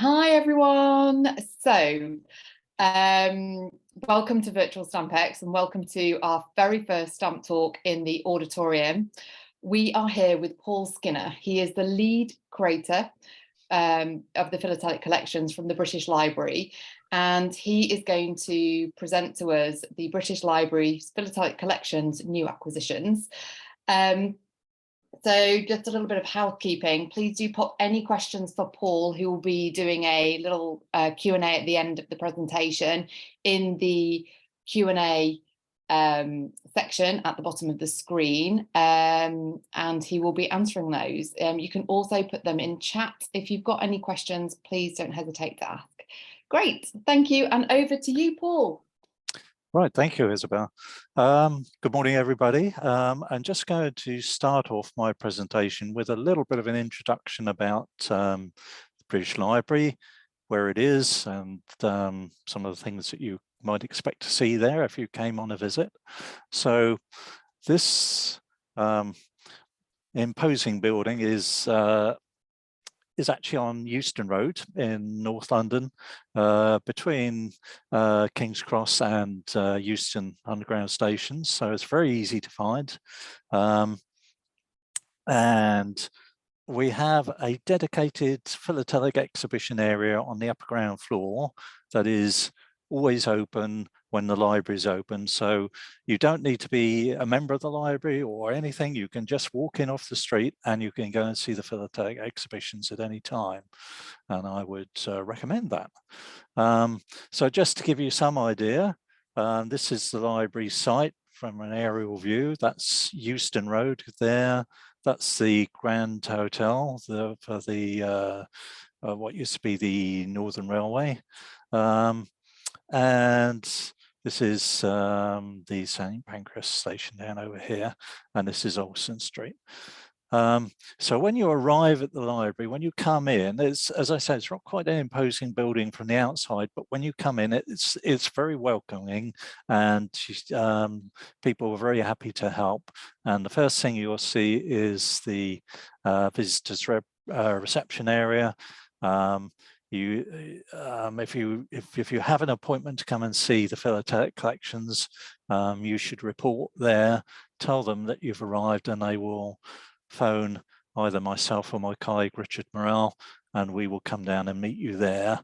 Hi everyone. Welcome to Virtual Stampex and welcome to our very first stamp talk in the auditorium. We are here with Paul Skinner. He is the lead creator of the Philatelic collections from the British Library, and he is going to present to us the British Library's Philatelic collections new acquisitions. So just a little bit of housekeeping. Please do pop any questions for Paul, who will be doing a little Q&A at the end of the presentation in the Q&A section at the bottom of the screen, and he will be answering those. You can also put them in chat. If you've got any questions, please don't hesitate to ask. Great, thank you, and over to you, Paul. Right, thank you, Isabel. Good morning, everybody. I'm just going to start off my presentation with a little bit of an introduction about the British Library, where it is, and some of the things that you might expect to see there if you came on a visit. So this imposing building is actually on Euston Road in North London, between King's Cross and Euston Underground stations. So it's very easy to find. And we have a dedicated philatelic exhibition area on the upper ground floor that is always open when the library is open. So you don't need to be a member of the library or anything. You can just walk in off the street and you can go and see the philatelic exhibitions at any time. And I would recommend that. So just to give you some idea, this is the library site from an aerial view. That's Euston Road there. That's the Grand Hotel for the what used to be the Northern Railway. And this is the St Pancras station down over here, and this is Olsen Street. So when you arrive at the library, when you come in, it's, as I said, it's not quite an imposing building from the outside, but when you come in, it's very welcoming, and people are very happy to help. And the first thing you'll see is the visitors reception area. If you have an appointment to come and see the philatelic collections, you should report there, tell them that you've arrived, and they will phone either myself or my colleague Richard Morrell, and we will come down and meet you there.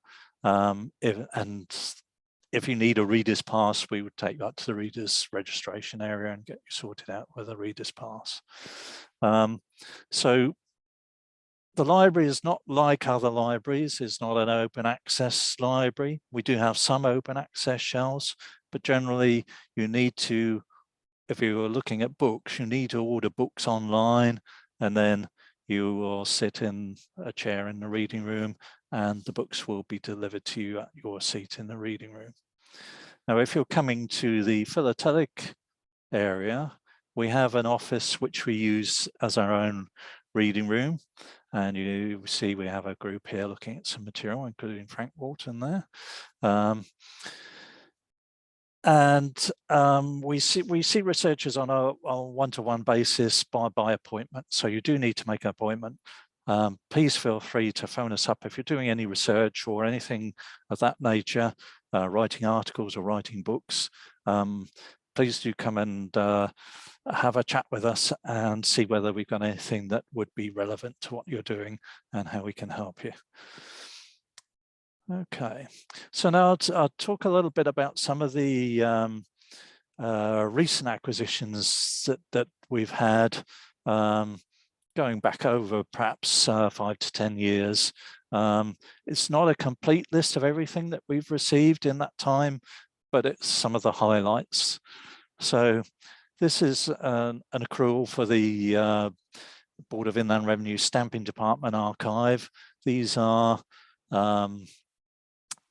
If you need a reader's pass, we would take you up to the reader's registration area and get you sorted out with a reader's pass. So the library is not like other libraries. It's not an open access library. We do have some open access shelves, but generally you need to, if you are looking at books, you need to order books online, and then you will sit in a chair in the reading room and the books will be delivered to you at your seat in the reading room. Now, if you're coming to the philatelic area, we have an office which we use as our own reading room. And you see we have a group here looking at some material, including Frank Walton there. We see researchers on a one-to-one basis by appointment. So you do need to make an appointment. Please feel free to phone us up if you're doing any research or anything of that nature, writing articles or writing books. Please do come and have a chat with us and see whether we've got anything that would be relevant to what you're doing and how we can help you. Okay, so now I'll talk a little bit about some of the recent acquisitions that we've had, going back over perhaps 5 to 10 years. It's not a complete list of everything that we've received in that time, but it's some of the highlights. So this is an accrual for the Board of Inland Revenue Stamping Department Archive. These are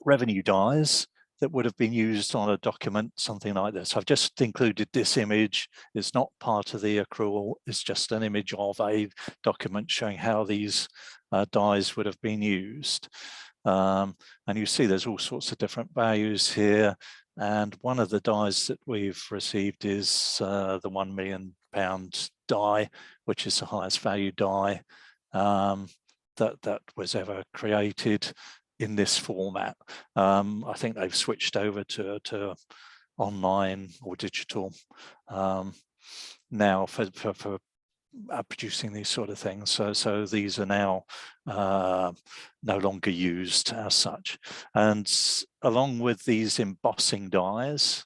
revenue dies that would have been used on a document, something like this. I've just included this image. It's not part of the accrual. It's just an image of a document showing how these dies would have been used. And you see there's all sorts of different values here. And one of the dies that we've received is the £1 million die, which is the highest value die that was ever created. in this format. I think they've switched over to online or digital now for producing these sort of things. So these are now no longer used as such. And along with these embossing dies,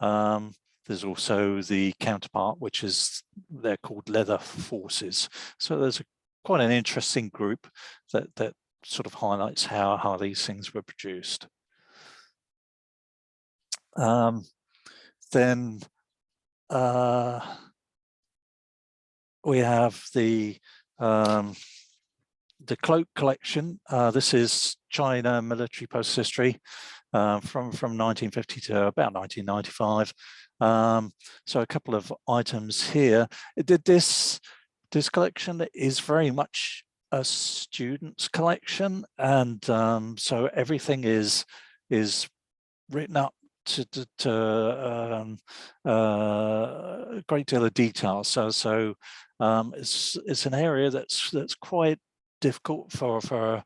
there's also the counterpart, which is, they're called leather forces. So there's quite an interesting group that sort of highlights how these things were produced. Then we have the cloak collection. This is China military post history from 1950 to about 1995. So a couple of items here. This collection is very much a student's collection, and so everything is written up to a great deal of detail. So it's an area that's quite difficult for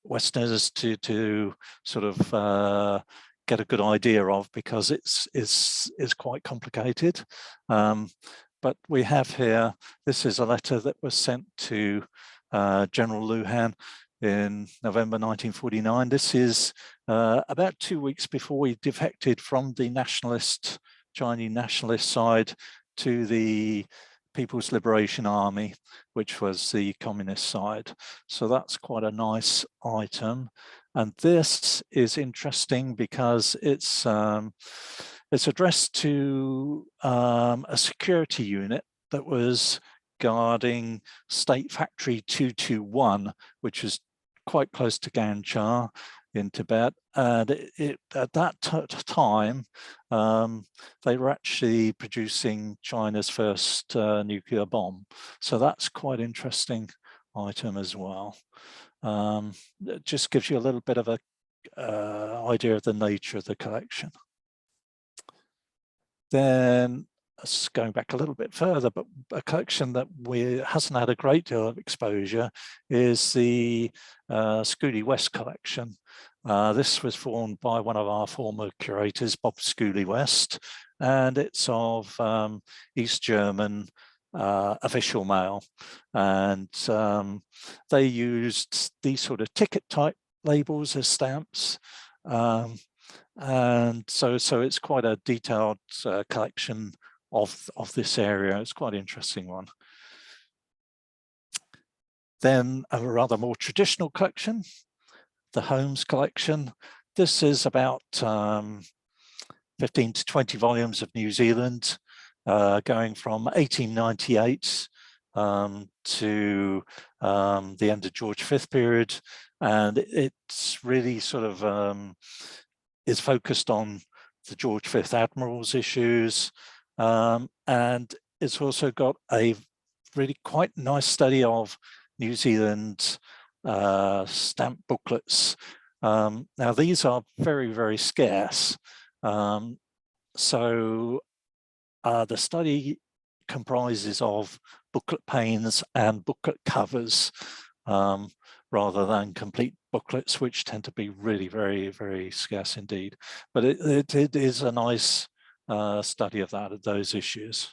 Westerners to sort of get a good idea of, because it's quite complicated. But we have here, this is a letter that was sent to General Luhan in November 1949. This is about 2 weeks before we defected from the Chinese nationalist side to the People's Liberation Army, which was the communist side. So that's quite a nice item. And this is interesting because it's addressed to a security unit that was guarding State Factory 221, which is quite close to Ganchar in Tibet. And at that time, they were actually producing China's first nuclear bomb. So that's quite interesting item as well. It just gives you a little bit of a idea of the nature of the collection. Then going back a little bit further, but a collection that hasn't had a great deal of exposure is the Schooley West collection. This was formed by one of our former curators, Bob Schooley West, and it's of East German official mail. And they used these sort of ticket type labels as stamps. And so it's quite a detailed collection of this area. It's quite an interesting one. Then a rather more traditional collection, the Holmes collection. This is about 15 to 20 volumes of New Zealand, going from 1898 to the end of George V period. And it's really sort of is focused on the George V Admiral's issues. And it's also got a really quite nice study of New Zealand stamp booklets. Now these are very, very scarce. So the study comprises of booklet panes and booklet covers, rather than complete booklets, which tend to be really very, very scarce indeed. But it is a nice study of those issues.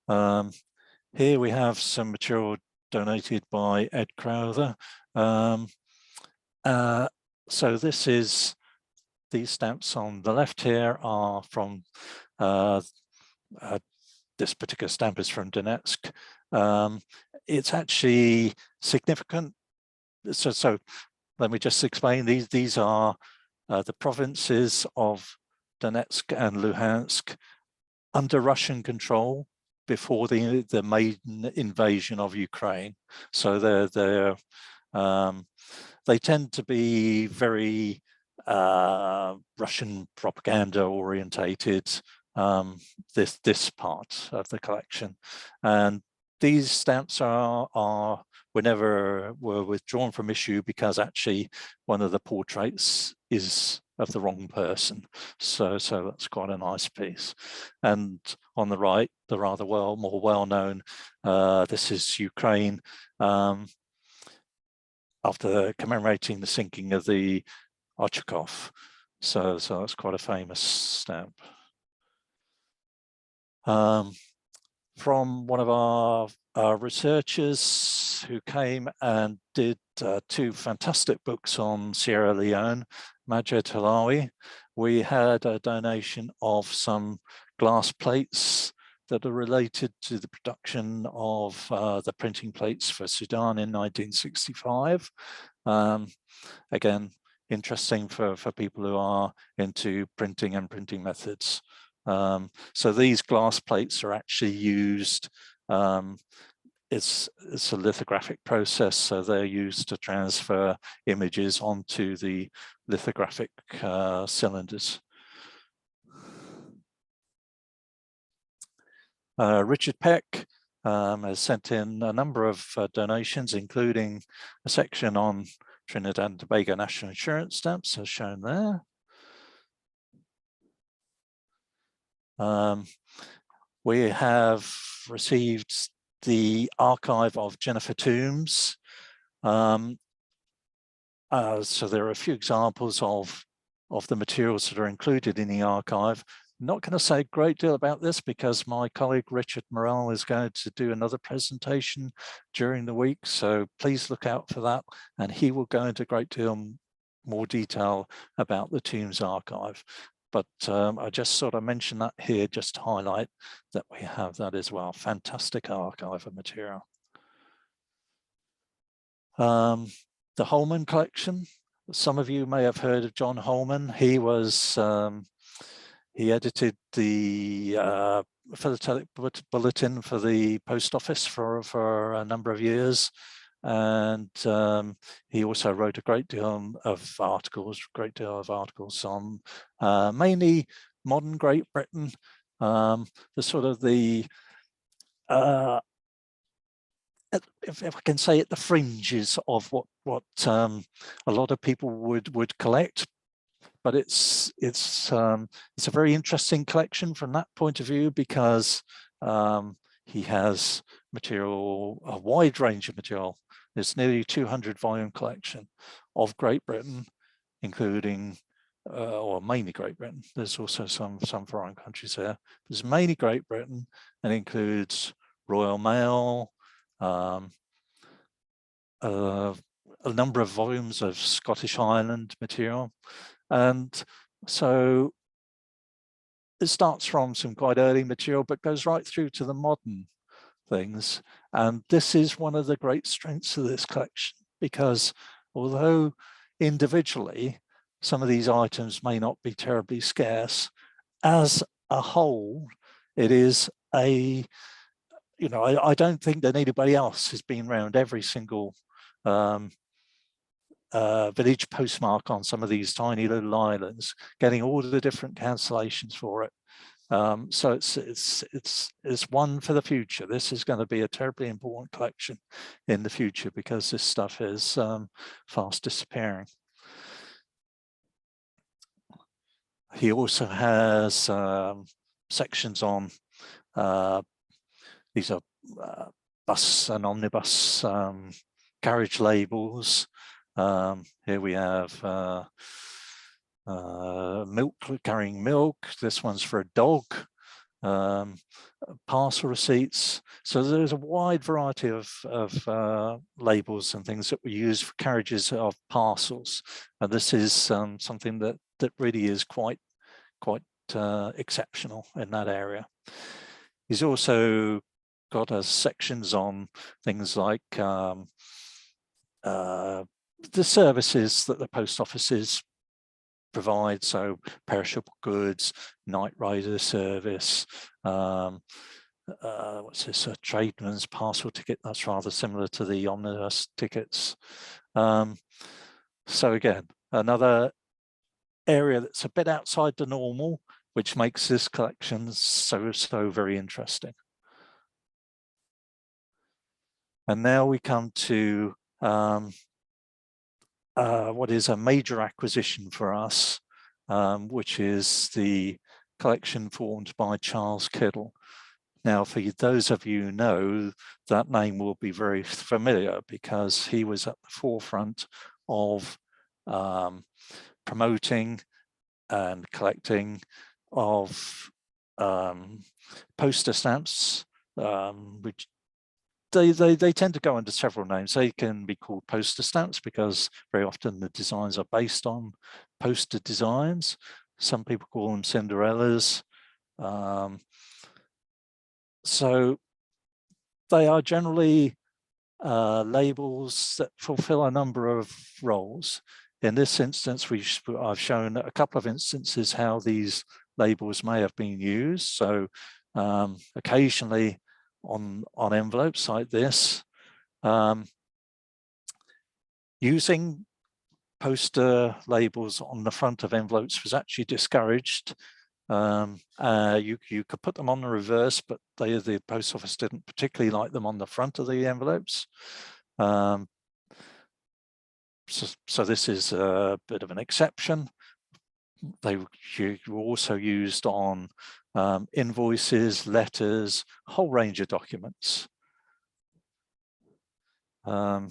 Here we have some material donated by Ed Crowther. So this is, these stamps on the left here are from, this particular stamp is from Donetsk. It's actually significant. So let me just explain, these are the provinces of Donetsk and Luhansk under Russian control before the maiden invasion of Ukraine. So they tend to be very Russian propaganda orientated, this part of the collection. And these stamps were withdrawn from issue because actually one of the portraits is of the wrong person. So that's quite a nice piece. And on the right, the rather more well-known, this is Ukraine. after commemorating the sinking of the Ochakov. So that's quite a famous stamp. From one of our researchers who came and did 2 fantastic books on Sierra Leone, Majed Halawi, we had a donation of some glass plates that are related to the production of the printing plates for Sudan in 1965. Again, interesting for people who are into printing and printing methods. So these glass plates are actually used, it's a lithographic process, so they're used to transfer images onto the lithographic cylinders. Richard Peck has sent in a number of donations, including a section on Trinidad and Tobago National Insurance stamps, as shown there. We have received the archive of Jennifer Toombs. So there are a few examples of the materials that are included in the archive. I'm not going to say a great deal about this because my colleague Richard Morrell is going to do another presentation during the week, so please look out for that, and he will go into a great deal more detail about the Toombs archive. But I just sort of mentioned that here just to highlight that we have that as well. Fantastic archive of material. The Holman collection. Some of you may have heard of John Holman. He was he edited the Philatelic Bulletin for the post office for a number of years. And he also wrote a great deal of articles on mainly modern Great Britain, the sort of the, if I can say, at the fringes of what a lot of people would collect. But it's a very interesting collection from that point of view, because he has material, a wide range of material. There's nearly 200 volume collection of Great Britain, including, or mainly Great Britain. There's also some foreign countries there. There's mainly Great Britain, and includes Royal Mail, a number of volumes of Scottish Island material. And so it starts from some quite early material, but goes right through to the modern things. And this is one of the great strengths of this collection, because although individually some of these items may not be terribly scarce, as a whole, it is a, you know, I don't think that anybody else has been around every single village postmark on some of these tiny little islands, getting all the different cancellations for it. So it's one for the future. This is going to be a terribly important collection in the future, because this stuff is fast disappearing. He also has sections on these are bus and omnibus carriage labels. Here we have milk, carrying milk. This one's for a dog. Parcel receipts. So there's a wide variety of labels and things that we use for carriages of parcels. And this is something that really is quite exceptional in that area. He's also got sections on things like the services that the post offices provide, so perishable goods, night rider service, what's this, a tradesman's parcel ticket. That's rather similar to the omnibus tickets. So again, another area that's a bit outside the normal, which makes this collection so very interesting. And now we come to what is a major acquisition for us, which is the collection formed by Charles Kiddle. Now, for those of you who know, that name will be very familiar because he was at the forefront of promoting and collecting of poster stamps, which they tend to go under several names. They can be called poster stamps because very often the designs are based on poster designs. Some people call them Cinderellas. So they are generally labels that fulfill a number of roles. In this instance, I've shown a couple of instances how these labels may have been used. So occasionally on envelopes like this, using poster labels on the front of envelopes was actually discouraged. You could put them on the reverse, but the post office didn't particularly like them on the front of the envelopes. So this is a bit of an exception. They were also used on invoices, letters, a whole range of documents. Here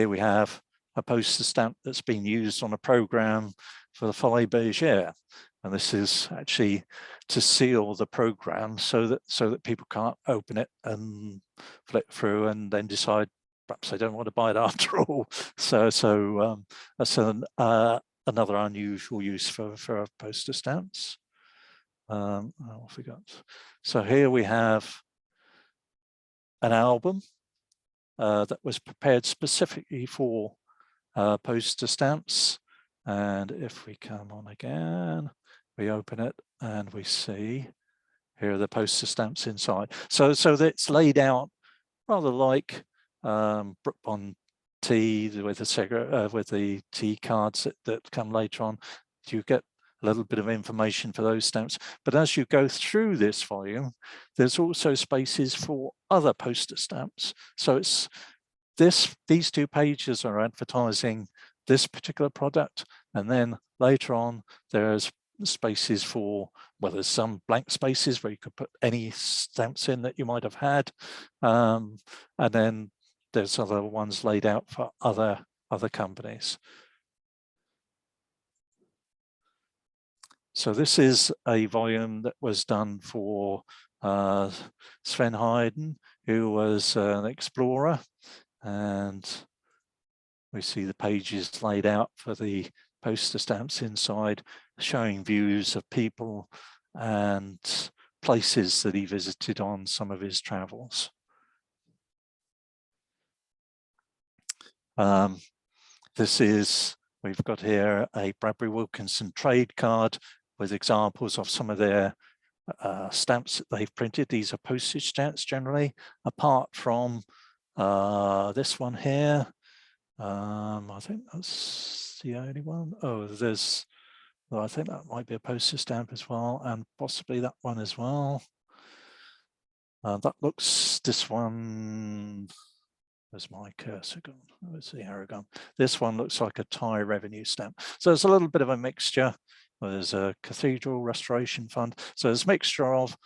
we have a poster stamp that's been used on a program for the Folie Bergère. And this is actually to seal the program so that people can't open it and flip through and then decide perhaps they don't want to buy it after all. So that's another unusual use for poster stamps. I forgot. So here we have an album that was prepared specifically for poster stamps. And if we come on again, we open it and we see here are the poster stamps inside. So it's laid out rather like Brooke Bond tea with the tea cards that come later on. You get a little bit of information for those stamps. But as you go through this volume, there's also spaces for other poster stamps. So it's these two pages are advertising this particular product, and then later on there's spaces for, well, there's some blank spaces where you could put any stamps in that you might have had, and then there's other ones laid out for other companies. So this is a volume that was done for Sven Heiden, who was an explorer, and we see the pages laid out for the poster stamps inside, showing views of people and places that he visited on some of his travels. We've got here a Bradbury Wilkinson trade card with examples of some of their stamps that they've printed. These are postage stamps generally, apart from this one here. I think that's the only one. Oh, I think that might be a postage stamp as well, and possibly that one as well. This one, where's my cursor gone? Let's see how it gone. This one looks like a Thai revenue stamp. So there's a little bit of a mixture. There's a cathedral restoration fund. So there's a mixture of,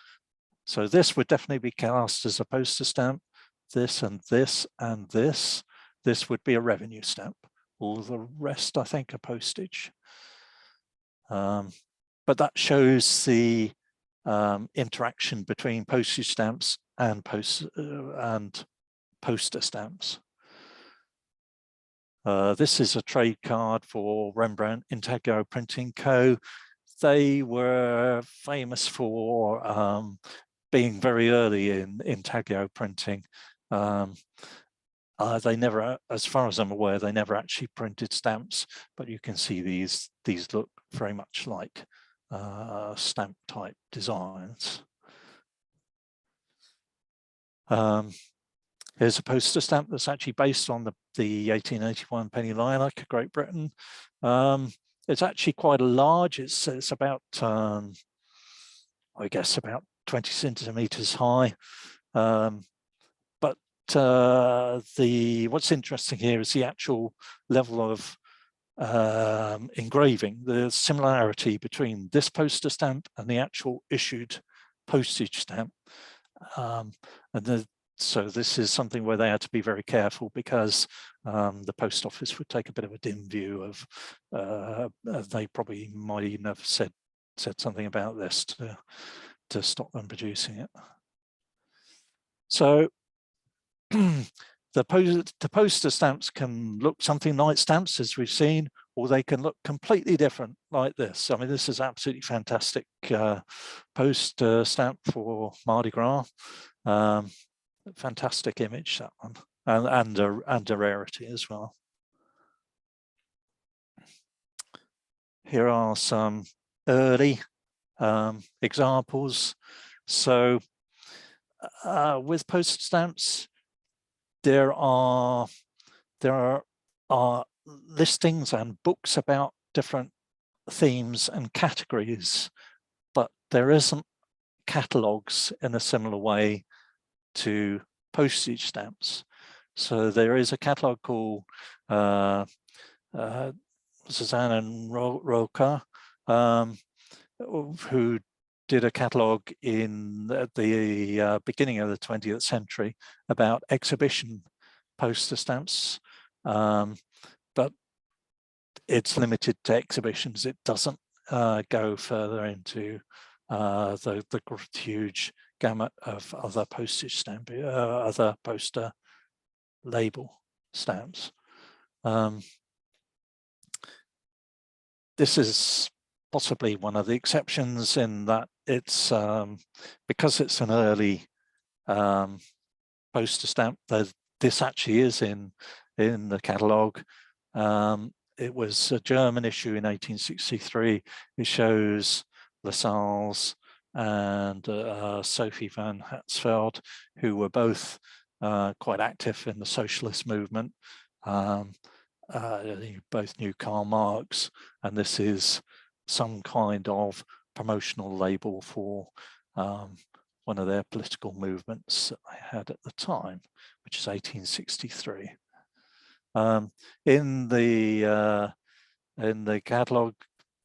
so this would definitely be cast as a poster stamp. This and this and this. This would be a revenue stamp. All the rest, I think, are postage. But that shows the interaction between postage stamps and poster stamps. This is a trade card for Rembrandt Intaglio Printing Co. They were famous for being very early in intaglio printing. They never, as far as I'm aware, they never actually printed stamps, but you can see these look very much like stamp type designs. Here's a poster stamp that's actually based on the 1881 penny lilac of Great Britain. It's actually quite large. It's about, I guess, about 20 centimeters high. But what's interesting here is the actual level of engraving, the similarity between this poster stamp and the actual issued postage stamp. So this is something where they had to be very careful, because the post office would take a bit of a dim view of, they probably might even have said something about this to stop them producing it. So the poster stamps can look something like stamps, as we've seen, or they can look completely different like this. I mean, this is absolutely fantastic poster stamp for Mardi Gras. Fantastic image, that one, and a rarity as well. Here are some early examples. So with postage stamps, there are listings and books about different themes and categories, but there isn't catalogues in a similar way to postage stamps. So there is a catalogue called Suzanne and Roca, who did a catalogue in the beginning of the 20th century about exhibition poster stamps, but it's limited to exhibitions. It doesn't go further into the huge gamut of other postage stamp, other poster label stamps. This is possibly one of the exceptions in that it's because it's an early poster stamp. This actually is in the catalogue. It was a German issue in 1863. It shows Lassalle's and Sophie van Hatzfeld, who were both quite active in the socialist movement. Both knew Karl Marx, and this is some kind of promotional label for one of their political movements that they had at the time, which is 1863. In the catalogue,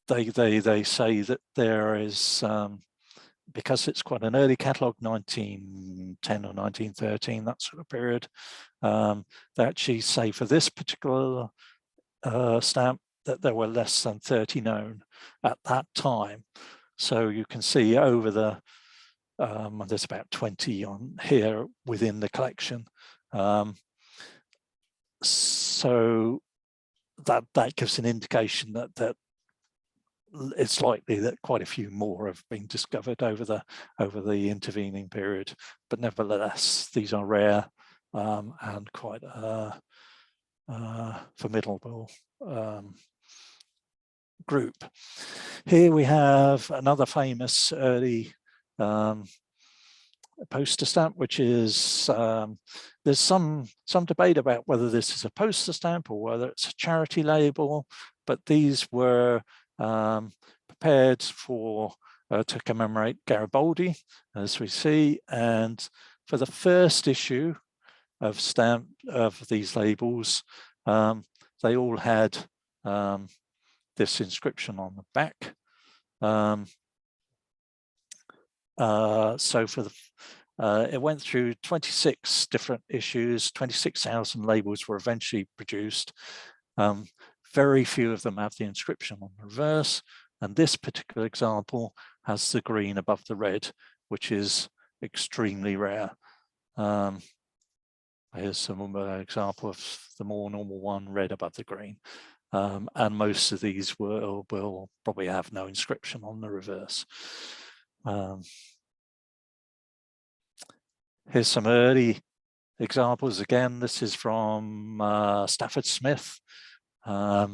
they say that there is, because it's quite an early catalogue, 1910 or 1913, that sort of period, they actually say for this particular stamp that there were less than 30 known at that time. So you can see over the, there's about 20 on here within the collection. So that gives an indication that it's likely that quite a few more have been discovered over the intervening period, but nevertheless these are rare and quite formidable group. Here we have another famous early poster stamp, which is, there's some debate about whether this is a poster stamp or whether it's a charity label, but these were prepared for to commemorate Garibaldi, as we see, and for the first issue of these labels, they all had this inscription on the back. So for the, it went through 26 different issues, 26,000 labels were eventually produced. Very few of them have the inscription on the reverse, and this particular example has the green above the red, which is extremely rare. Here's some example of the more normal one, red above the green. And most of these will probably have no inscription on the reverse. Here's some early examples. Again, this is from Stafford Smith. So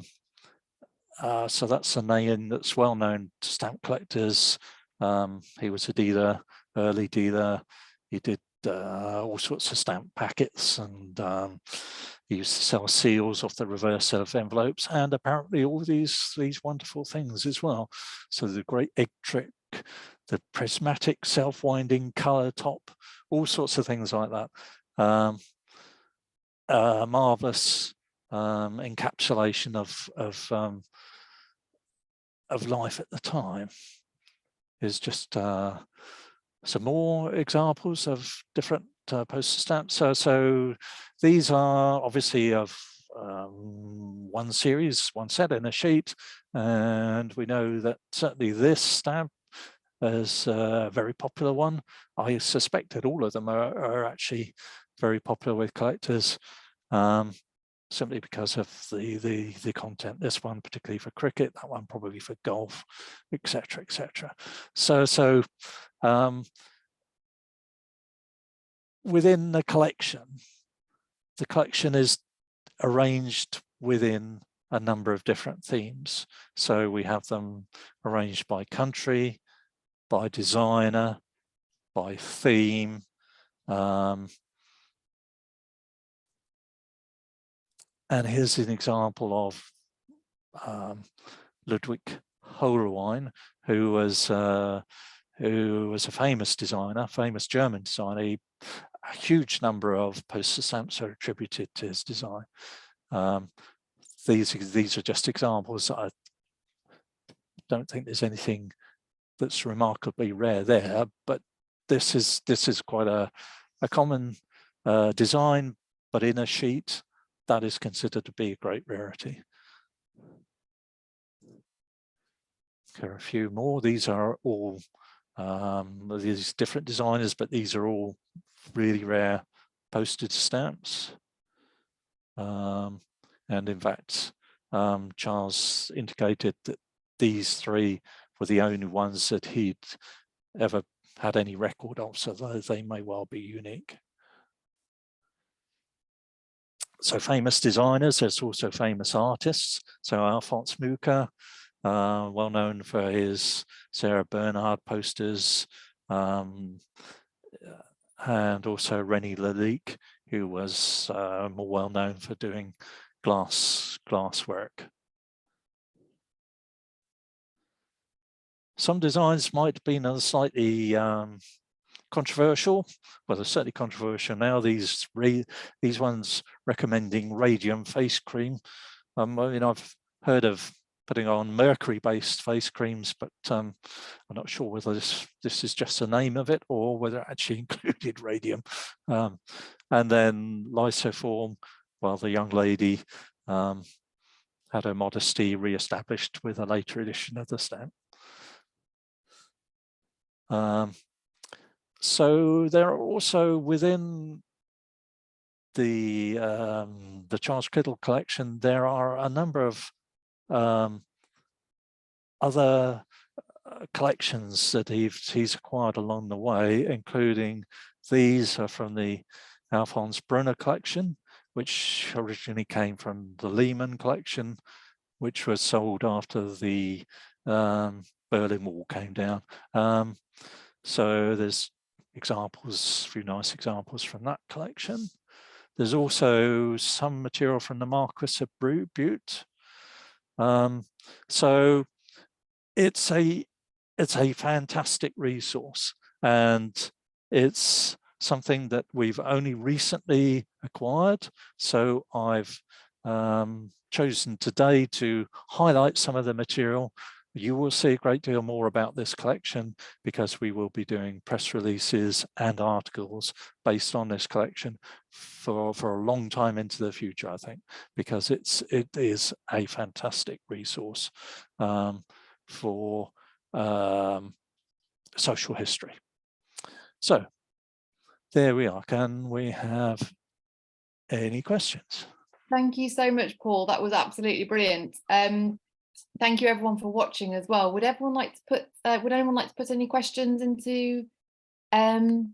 that's a name that's well known to stamp collectors. He was a dealer, early dealer. He did all sorts of stamp packets, and he used to sell seals off the reverse of envelopes, and apparently all these wonderful things as well. So the great egg trick, the prismatic self-winding color top, all sorts of things like that. Marvelous encapsulation of life at the time is just some more examples of different postage stamps. So these are obviously of one series, one set in a sheet, and we know that certainly this stamp is a very popular one. I suspect that all of them are actually very popular with collectors, simply because of the content. This one particularly for cricket, that one probably for golf, etc., etc. So within the collection is arranged within a number of different themes. So we have them arranged by country, by designer, by theme. And here's an example of Ludwig Holman, who was a famous designer, famous German designer. A huge number of postage stamps are attributed to his design. These are just examples. I don't think there's anything that's remarkably rare there, but this is quite a common design, but in a sheet that is considered to be a great rarity. There are a few more. These are all these different designers, but these are all really rare postage stamps. And in fact, Charles indicated that these three were the only ones that he'd ever had any record of, so they may well be unique. So famous designers, there's also famous artists. So Alphonse Mucha, well known for his Sarah Bernhardt posters, and also René Lalique, who was more well known for doing glass work. Some designs might have been slightly controversial. Well, they're certainly controversial now. These ones recommending radium face cream. I've heard of putting on mercury-based face creams, but I'm not sure whether this is just the name of it or whether it actually included radium. And then lysoform, well, the young lady had her modesty re-established with a later edition of the stamp. So there are also within the Charles Criddle collection, there are a number of other collections that he's acquired along the way, including these are from the Alphonse Brunner collection, which originally came from the Lehman collection, which was sold after the Berlin Wall came down. So there's examples, a few nice examples from that collection. There's also some material from the Marquis of Bute. So it's a fantastic resource, and it's something that we've only recently acquired. So I've chosen today to highlight some of the material. You will see a great deal more about this collection because we will be doing press releases and articles based on this collection for a long time into the future, I think, because it is a fantastic resource for social history. So there we are. Can we have any questions? Thank you so much, Paul. That was absolutely brilliant. Thank you everyone for watching as well. Would anyone like to put any questions into the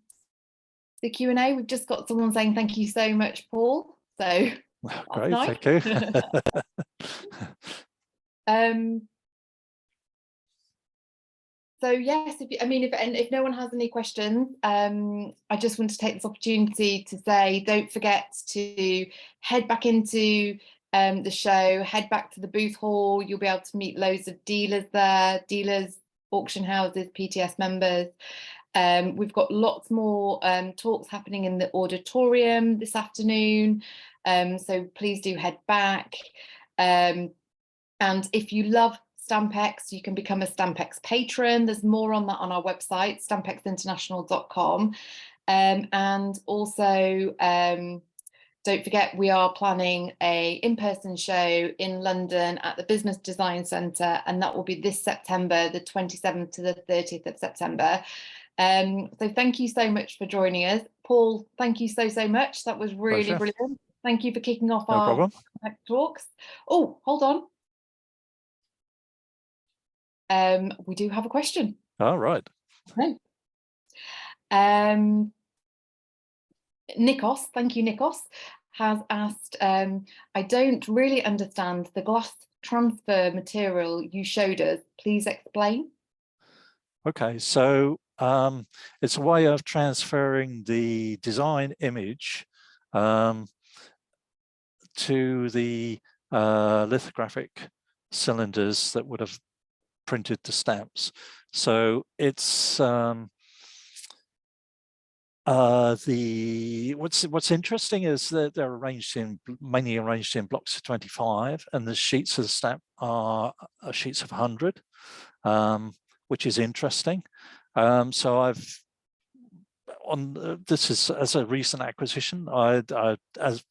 Q&A? We've just got someone saying thank you so much, Paul. So great, nice. thank you. So yes, if no one has any questions, I just want to take this opportunity to say, don't forget to head back into the show, head back to the booth hall. You'll be able to meet loads of dealers there, auction houses, PTS members. We've got lots more talks happening in the auditorium this afternoon. So please do head back. And if you love Stampex, you can become a Stampex patron. There's more on that on our website, stampexinternational.com. And also, don't forget, we are planning a in-person show in London at the Business Design Centre, and that will be this September, the 27th to the 30th of September. So thank you so much for joining us. Paul, thank you so much. That was really brilliant. Thank you for kicking off our talks. Oh, hold on. We do have a question. All right. Okay. Nikos, thank you, Nikos, has asked, I don't really understand the glass transfer material you showed us. Please explain. Okay, so it's a way of transferring the design image to the lithographic cylinders that would have printed the stamps. So it's what's interesting is that they're mainly arranged in blocks of 25, and the sheets of the stamp are sheets of 100, which is interesting. So this is as a recent acquisition. As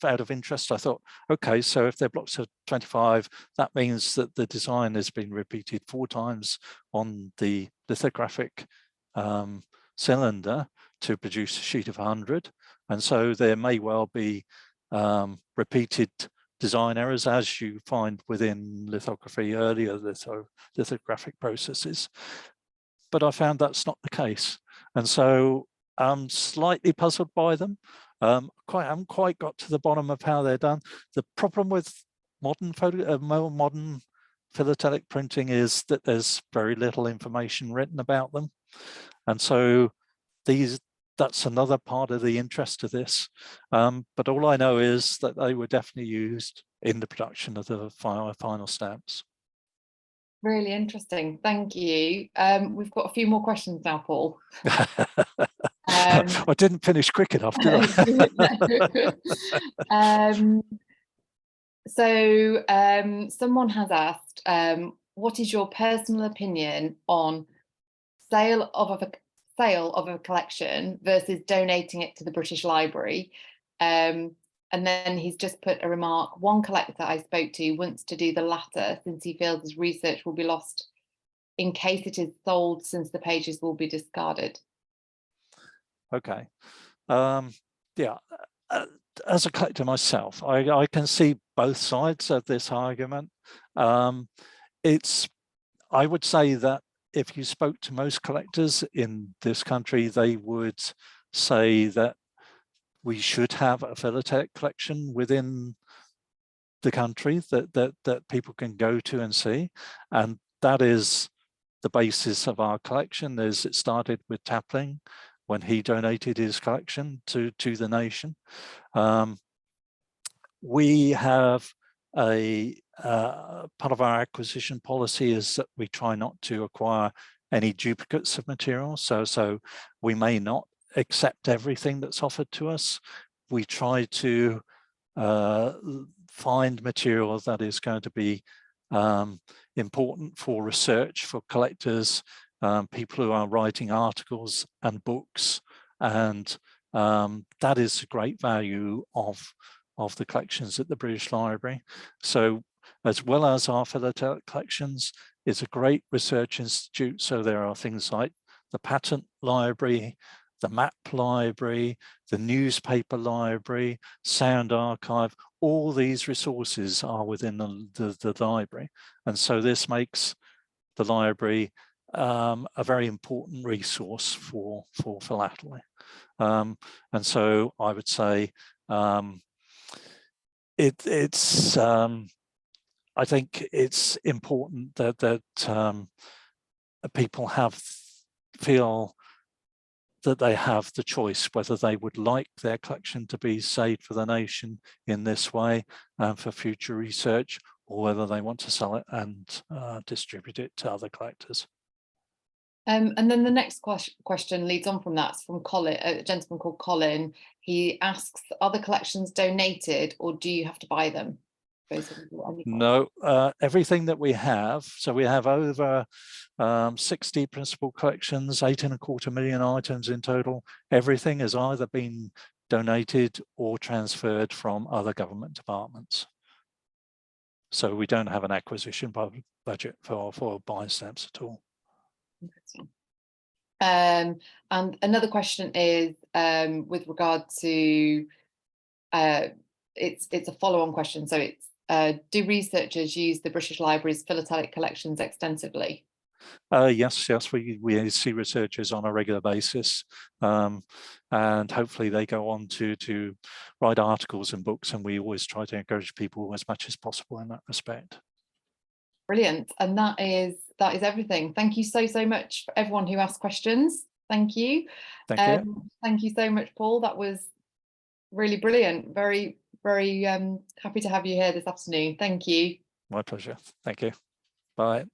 out of interest, I thought, okay, so if they're blocks of 25, that means that the design has been repeated 4 times on the lithographic cylinder to produce a sheet of 100, and so there may well be repeated design errors, as you find within lithography, earlier lithographic processes. But I found that's not the case, and so I'm slightly puzzled by them. Haven't quite got to the bottom of how they're done. The problem with modern philatelic printing is that there's very little information written about them, and so that's another part of the interest of this. But all I know is that they were definitely used in the production of the final stamps. Really interesting, thank you. We've got a few more questions now, Paul. I didn't finish quick enough, did I? Someone has asked, what is your personal opinion on sale of a collection versus donating it to the British Library? And then he's just put a remark, one collector I spoke to wants to do the latter since he feels his research will be lost in case it is sold, since the pages will be discarded. Okay. Yeah, as a collector myself, I can see both sides of this argument. I would say that if you spoke to most collectors in this country, they would say that we should have a philatelic collection within the country that people can go to and see, and that is the basis of our collection. It started with Tapling when he donated his collection to the nation. We have a part of our acquisition policy is that we try not to acquire any duplicates of material. So we may not accept everything that's offered to us. We try to find material that is going to be important for research, for collectors, people who are writing articles and books, and that is the great value of the collections at the British Library. So as well as our philatelic collections, it's a great research institute. So there are things like the patent library, the map library, the newspaper library, sound archive. All these resources are within the library. And so this makes the library a very important resource for philately. And so I would say I think it's important that people feel that they have the choice whether they would like their collection to be saved for the nation in this way and for future research, or whether they want to sell it and distribute it to other collectors. And then the next question leads on from that. It's from Colin, a gentleman called Colin. He asks, are the collections donated or do you have to buy them? suppose if you've got any No, everything that we have, so we have over 60 principal collections, 8.25 million items in total. Everything has either been donated or transferred from other government departments. So we don't have an acquisition budget for buying stamps at all. Interesting. And another question is with regard to it's a follow-on question. So it's do researchers use the British Library's philatelic collections extensively? Yes, we see researchers on a regular basis, and hopefully they go on to write articles and books, and we always try to encourage people as much as possible in that respect. Brilliant. And that is everything. Thank you so much for everyone who asked questions. Thank you. Thank you. Thank you so much, Paul. That was really brilliant. Very happy to have you here this afternoon. Thank you. My pleasure. Thank you. Bye.